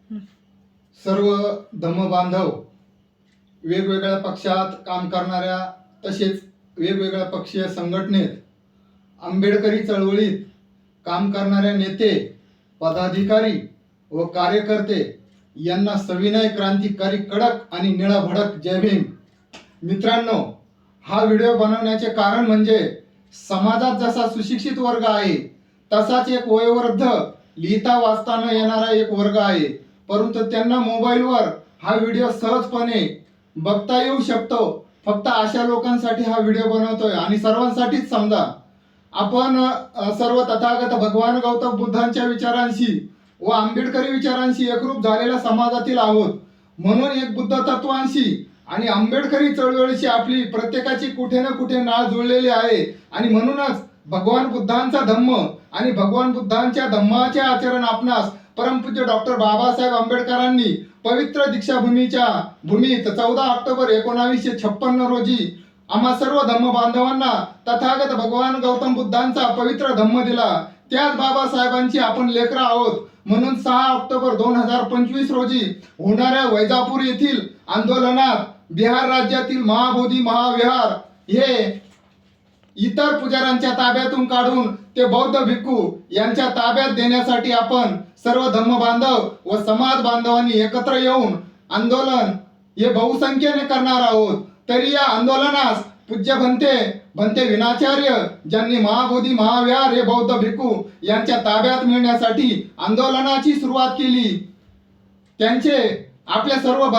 सर्व धम्म बांधव वेगवेगळ्या पक्षात काम करणाऱ्या तसेच वेगवेगळ्या पक्षीय संघटनेत आंबेडकरी चळवळीत काम करणाऱ्या नेते, पदाधिकारी व कार्यकर्ते यांना सविनय क्रांतिकारी कडक आणि निळाभडक जय भीम. मित्रांनो, हा व्हिडिओ बनवण्याचे कारण म्हणजे समाजात जसा सुशिक्षित वर्ग आहे तसाच एक वयोवृद्ध लिहिता वाचता न येणारा एक वर्ग आहे, परंतु त्यांना मोबाईलवर हा व्हिडिओ सहजपणे बघता येऊ शकतो. फक्त अशा लोकांसाठी हा व्हिडिओ बनवतोय आणि सर्वांसाठीच. समजा आपण सर्व तथागत भगवान गौतम बुद्धांच्या विचारांशी व आंबेडकरी विचारांशी एकरूप झालेल्या समाजातील आहोत, म्हणून एक बुद्ध तत्वांशी आणि आंबेडकरी चळवळीशी आपली प्रत्येकाची कुठे ना कुठे नाळ जुळलेली आहे. आणि म्हणूनच भगवान बुद्धांचा धम्म आणि भगवान बुद्धांच्या धम्माचे आचरण आपणास परमपूज्य डॉक्टर बाबासाहेब आंबेडकरांनी पवित्र दीक्षाभूमीच्या भूमीत 14 ऑक्टोबर 1956 रोजी आम्हा सर्व धम्म बांधवांना तथागत भगवान गौतम बुद्धांचा पवित्र धम्म दिला. त्याच बाबासाहेबांची आपण लेकरं आहोत, म्हणून 6 ऑक्टोबर 2025 रोजी होणाऱ्या वैजापूर येथील आंदोलनात बिहार राज्यातील महाबोधी महाविहार हे इतर पुजाऱ्यांच्या ताब्यातून काढून ते बौद्ध भिक्खू यांच्या ताब्यात देण्यासाठी आपण सर्व धम्म बांधव व समाज बांधवांनी एकत्र येऊन आंदोलन हे बहुसंख्येने करणार आहोत. तरी या आंदोलनास पूज्य भंते विनाचार्य ज्यांनी महाबोधी महाविहार हे बौद्ध भिक्खू यांच्या ताब्यात मिळण्यासाठी आंदोलनाची सुरुवात केली, त्यांचे आपल्या सर्व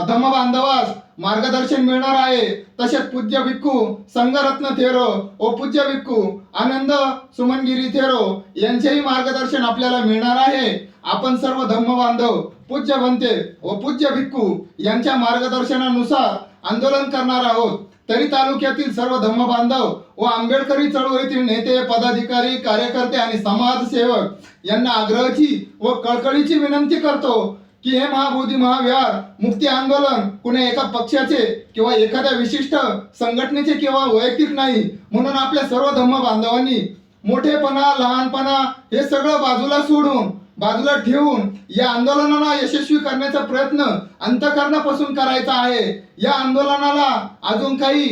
धम्म बांधवास मार्गदर्शन मिळणार आहे. तसेच पूज्य भिक्खू संघरत्न थेरो व पूज्य भिक्खू आनंद सुमनगिरी थेरो यांचेही मार्गदर्शन आपल्याला मिळणार आहे. आपण सर्व धम्म बांधव पूज्य भंते व पूज्य भिक्खू यांच्या मार्गदर्शनानुसार आंदोलन करणार आहोत. तरी तालुक्यातील सर्व धम्म बांधव व आंबेडकरी चळवळीतील नेते, पदाधिकारी, कार्यकर्ते आणि समाजसेवक यांना आग्रहाची व कळकळीची विनंती करतो की हे महाबोधी महाविहार मुक्ती आंदोलन कुणी एका पक्षाचे किंवा एखाद्या विशिष्ट संघटनेचे किंवा वैयक्तिक नाही, म्हणून आपल्या सर्व धम्म बांधवांनी मोठेपणा, लहानपणा हे सगळं बाजूला ठेवून या आंदोलनाला यशस्वी करण्याचा प्रयत्न अंतःकरणापासून करायचा आहे. या आंदोलनाला अजून काही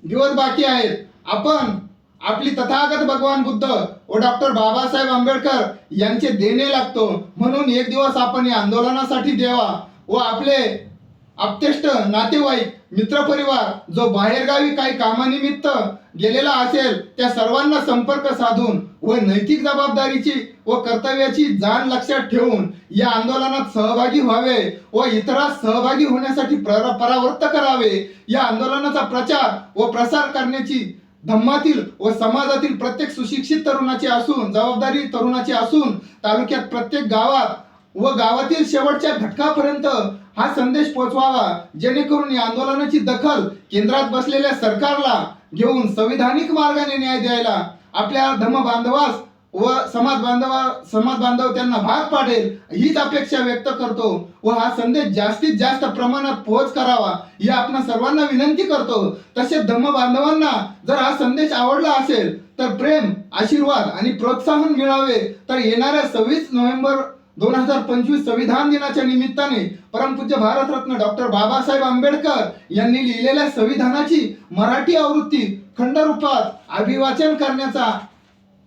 दिवस बाकी आहेत. आपण आपली तथागत भगवान बुद्ध व डॉक्टर बाबासाहेब आंबेडकर यांचे देणे लागतो, म्हणून एक दिवस आपण या आंदोलनासाठी द्यावा व आपले आप्तेष्ट नातेवाईक, मित्रपरिवार जो बाहेरगावी काही कामानिमित्त गेलेला असेल त्या सर्वांना संपर्क साधून व नैतिक जबाबदारीची व कर्तव्याची जाण लक्षात ठेवून या आंदोलनात सहभागी व्हावे व इतरांस सहभागी होण्यासाठी परावृत्त करावे. या आंदोलनाचा प्रचार व प्रसार करण्याची धम्मातील व समाजातील प्रत्येक सुशिक्षित तरुणाची असून जबाबदारी तरुणाची असून तालुक्यात प्रत्येक गावात व गावातील शेवटच्या घटकापर्यंत हा संदेश पोहोचवावा, जेणेकरून या आंदोलनाची दखल केंद्रात बसलेल्या सरकारला घेऊन संविधानिक मार्गाने न्याय द्यायला आपल्या धम्म बांधवास व समाज बांधव त्यांना भाग पाडेल हीच अपेक्षा व्यक्त करतो व हा संदेश जास्तीत जास्त प्रमाणात पोहोच करावा ही आपण सर्वांना विनंती करतो. तसेच धम्म बांधवांना जर हा संदेश आवडला असेल तर प्रेम, आशीर्वाद आणि प्रोत्साहन मिळावे तर येणाऱ्या 26 नोव्हेंबर 2025 संविधान दिनाच्या निमित्ताने परमपूज्य भारतरत्न डॉक्टर बाबासाहेब आंबेडकर यांनी लिहिलेल्या संविधानाची मराठी आवृत्ती खंडरूपात अभिवाचन करण्याचा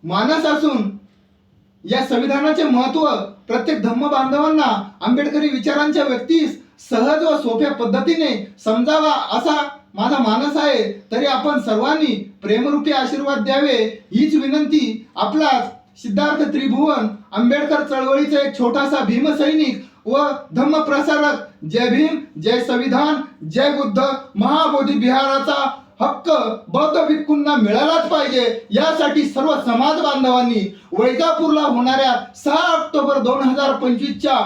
मानस असून या संविधानाचे महत्त्व प्रत्येक धम्म बांधवांना आंबेडकरी विचारांच्या व्यक्तीस सहज व सोप्या पद्धतीने समजावा असा माझा मानस आहे. तरी आपण सर्वांनी प्रेमरूपी आशीर्वाद द्यावे हीच विनंती आपला सिद्धार्थ त्रिभुवन आंबेडकर चळवळीचा एक छोटासा भीमसैनिक व धम्म प्रसारक. जय भीम, जय संविधान, जय बुद्ध. महाबोधी विहाराचा हक्क बौद्ध भिक्खूंना मिळालाच पाहिजे यासाठी सर्व समाज बांधवांनी वैजापूरला होणाऱ्या 6 ऑक्टोबर 2025च्या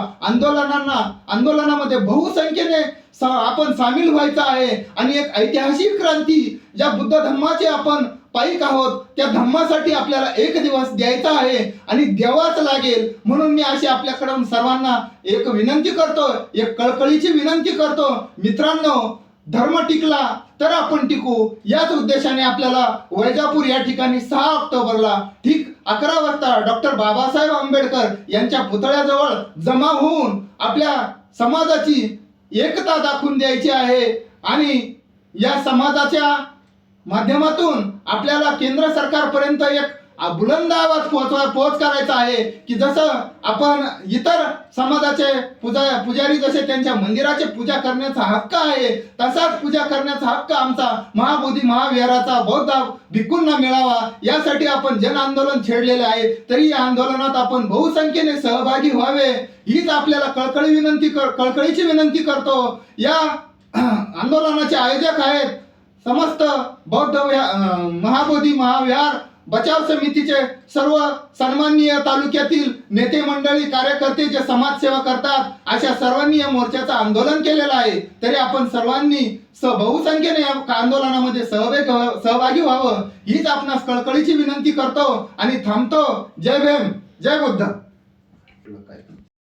आंदोलनामध्ये बहुसंख्येने आपण सामील व्हायचं आहे आणि एक ऐतिहासिक क्रांती ज्या बुद्ध धम्माचे आपण पाईक आहोत त्या धम्मासाठी आपल्याला एक दिवस द्यायचा आहे आणि द्यावाच लागेल. म्हणून मी अशी आपल्याकडून सर्वांना एक विनंती करतो, एक कळकळीची विनंती करतो. मित्रांनो, धर्म टिकला तर आपण टिकू, याच उद्देशाने आपल्याला वैजापूर या ठिकाणी 6 ऑक्टोबरला ठीक 11 वाजता डॉक्टर बाबासाहेब आंबेडकर यांच्या पुतळ्याजवळ जमा होऊन आपल्या समाजाची एकता दाखवून द्यायची आहे आणि या समाजाच्या माध्यमातून आपल्याला केंद्र सरकारपर्यंत एक बुलंद आवाज पोहोच करायचा आहे की जसं आपण इतर समाजाचे पुजारी जसे त्यांच्या मंदिराचे पूजा करण्याचा हक्क आहे, तसाच पूजा करण्याचा हक्क आमचा महाबोधी महाविहाराचा बौद्ध भिक्खूंना मिळावा, यासाठी आपण जन आंदोलन छेडलेले आहे. तरी या आंदोलनात आपण बहुसंख्येने सहभागी व्हावे हीच आपल्याला कळकळीची विनंती करतो. या आंदोलनाचे आयोजक आहेत समस्त बौद्ध महाबोधी महाविहार बचाव समितीचे सर्व सन्माननीय तालुक्यातील नेते मंडळी कार्यकर्ते जे समाजसेवा करतात, अशा सर्वांनी या मोर्चाचं आंदोलन केलेलं आहे. तरी आपण सर्वांनी बहुसंख्येने या आंदोलनामध्ये सहभागी व्हावं हीच आपणास कळकळीची विनंती करतो आणि थांबतो. जय भीम, जय बुद्ध.